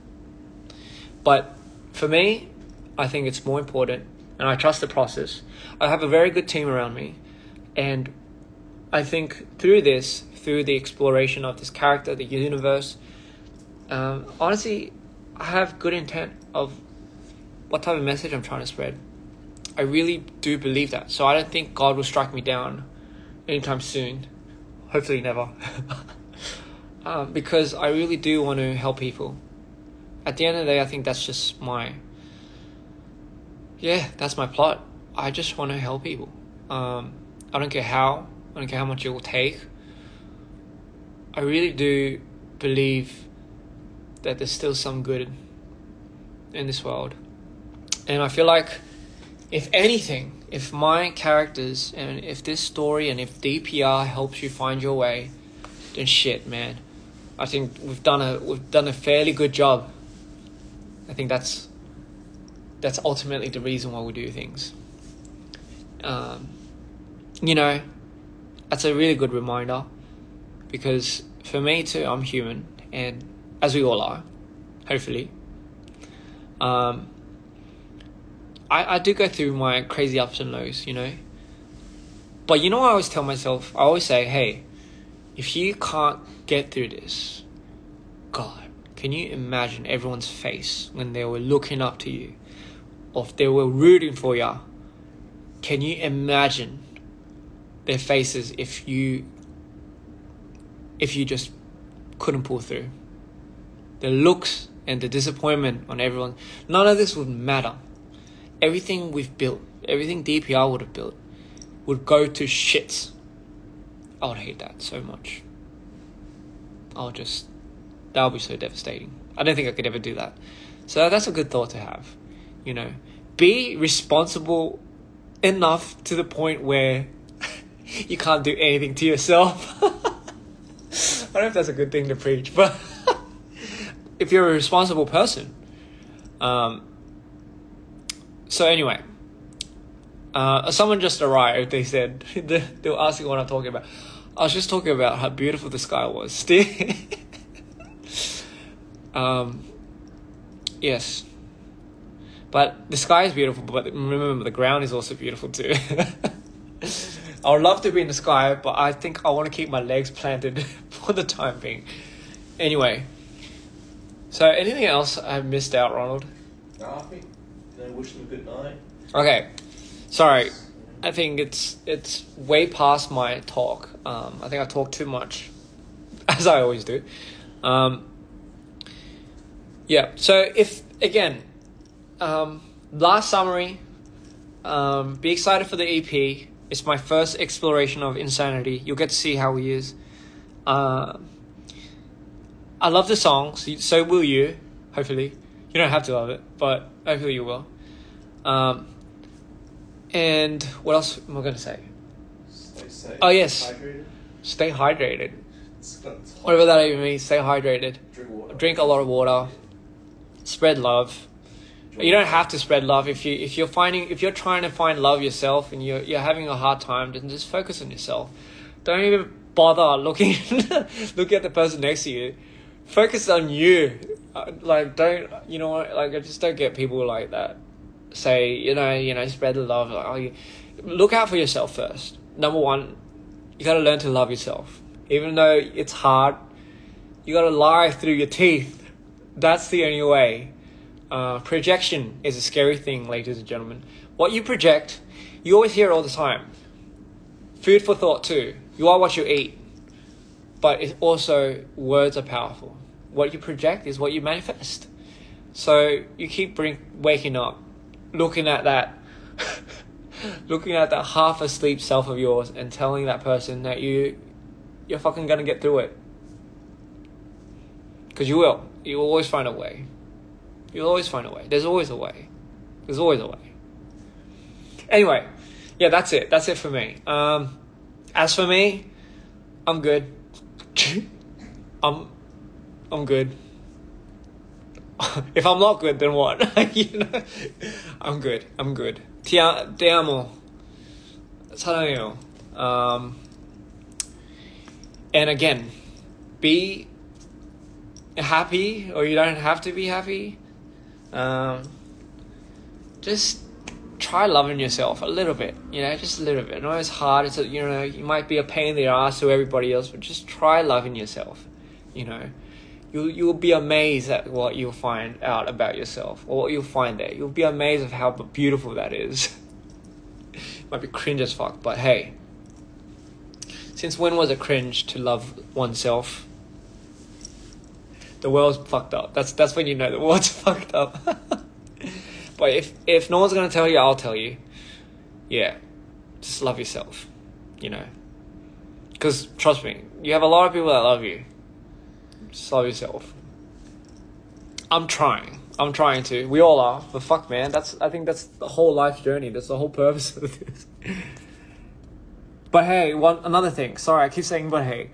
But for me, I think it's more important, and I trust the process. I have a very good team around me, and I think through the exploration of this character, the universe, honestly, I have good intent of what type of message I'm trying to spread. I really do believe that. So I don't think God will strike me down anytime soon. Hopefully never. Because I really do want to help people. At the end of the day, I think that's just that's my plot. I just want to help people. I don't care how. I don't care how much it will take. I really do believe that there's still some good in this world. And I feel like, if anything, if my characters and if this story and if DPR helps you find your way, then shit, man. I think we've done a fairly good job. I think that's ultimately the reason why we do things. That's a really good reminder, because for me too, I'm human, and as we all are, hopefully. I do go through my crazy ups and lows, But I always tell myself, I always say, hey, if you can't get through this, God, can you imagine everyone's face when they were looking up to you, or if they were rooting for you? Can you imagine their faces if you just couldn't pull through? The looks and the disappointment on everyone, none of this would matter. everything we've built, everything DPR would have built, would go to shit. I would hate that so much. That would be so devastating. I don't think I could ever do that. So that's a good thought to have. You know, be responsible enough to the point where you can't do anything to yourself. I don't know if that's a good thing to preach, but if you're a responsible person. So anyway, someone just arrived. They said, they were asking what I'm talking about. I was just talking about how beautiful the sky was. Yes. But the sky is beautiful, but remember, the ground is also beautiful too. I would love to be in the sky, but I think I want to keep my legs planted for the time being. Anyway, so anything else I missed out, Ronald? No, I think wish them a good night. Okay, sorry. I think it's way past my talk. I think I talk too much, as I always do. Yeah. So if again, last summary. Be excited for the EP. It's my first exploration of Insanity. You'll get to see how he is. I love the songs. So will you. Hopefully, you don't have to love it, but hopefully you will. And what else am I going to say? Stay safe. Oh yes, Hydrated. stay hydrated. It's hot. Whatever that even means. Stay hydrated. Drink water. Drink a lot of water. Spread love. You don't have to spread love if you're trying to find love yourself and you're having a hard time. Then just focus on yourself. Don't even bother looking at the person next to you. Focus on you. Don't I just don't get people like that. Say spread the love. Look out for yourself first. Number one, you gotta learn to love yourself. Even though it's hard, you gotta lie through your teeth. That's the only way. Projection is a scary thing, ladies and gentlemen. What you project, you always hear it all the time. Food for thought too. You are what you eat. But it's also, words are powerful. What you project is what you manifest. So you keep waking up, looking at that half asleep self of yours and telling that person that you're fucking gonna get through it. Because you will. You'll always find a way. You'll always find a way. There's always a way. There's always a way. Anyway, yeah, that's it. That's it for me. As for me, I'm good. I'm good. If I'm not good, then what? I'm good. Te amo. 사랑해요. And again, be happy, or you don't have to be happy. Just try loving yourself a little bit, just a little bit. I know it's hard. It's you might be a pain in the ass to everybody else, but just try loving yourself. You'll be amazed at what you'll find out about yourself, or what you'll find there. You'll be amazed of how beautiful that is. Might be cringe as fuck, but hey, since when was it cringe to love oneself? The world's fucked up. That's when you know the world's fucked up. But if no one's gonna tell you, I'll tell you. Yeah, just love yourself. Because trust me, you have a lot of people that love you. Just love yourself. I'm trying to. We all are. But fuck, man, I think that's the whole life journey. That's the whole purpose of this. But hey, another thing. Sorry, I keep saying but hey.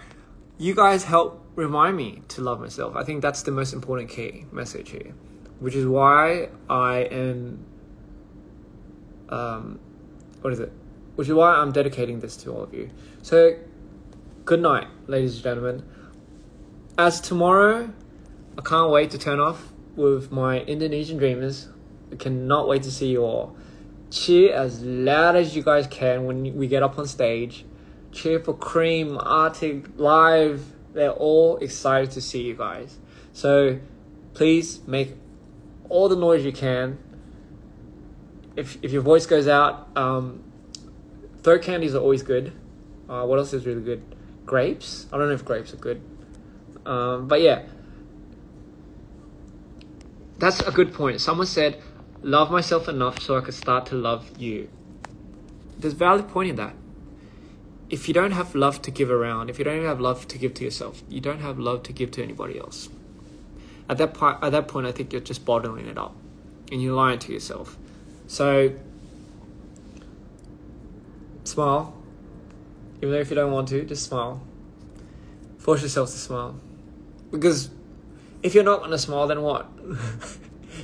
You guys help remind me to love myself. I think that's the most important key message here, which is why I am which is why I'm dedicating this to all of you. So good night, ladies and gentlemen. As tomorrow, I can't wait to turn off with my Indonesian dreamers. I cannot wait to see you all. Cheer as loud as you guys can when we get up on stage. Cheer for Cream, Arctic, Live. They're all excited to see you guys. So please make all the noise you can. If your voice goes out, throat candies are always good. What else is really good? Grapes? I don't know if grapes are good. But yeah, that's a good point. Someone said, love myself enough so I could start to love you. There's a valid point in that. If you don't have love to give around, if you don't have love to give to yourself, you don't have love to give to anybody else. At that point, I think you're just bottling it up and you're lying to yourself. So, smile. Even though if you don't want to, just smile. Force yourself to smile. Because if you're not going to smile, then what?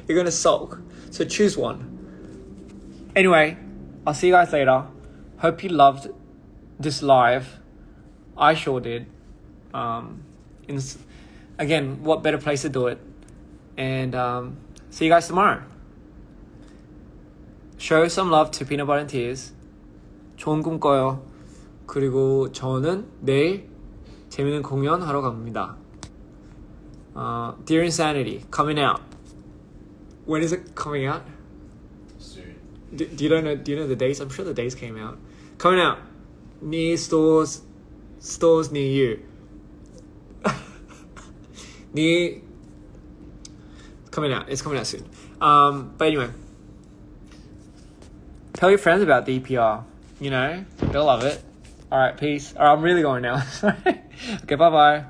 You're going to sulk. So choose one. Anyway, I'll see you guys later. Hope you loved this live. I sure did. Again, what better place to do it? And see you guys tomorrow. Show some love to Peanut Butter and Tears. 좋은 꿈 꿔요. 그리고 저는 내일 재밌는 공연 하러 갑니다. Dear Insanity coming out. When is it coming out? Soon. Do you know the dates? I'm sure the dates came out. Coming out near stores near you. It's coming out soon. But anyway, tell your friends about DPR. You know, they'll love it. All right, peace. All right, I'm really going now. Okay, bye bye.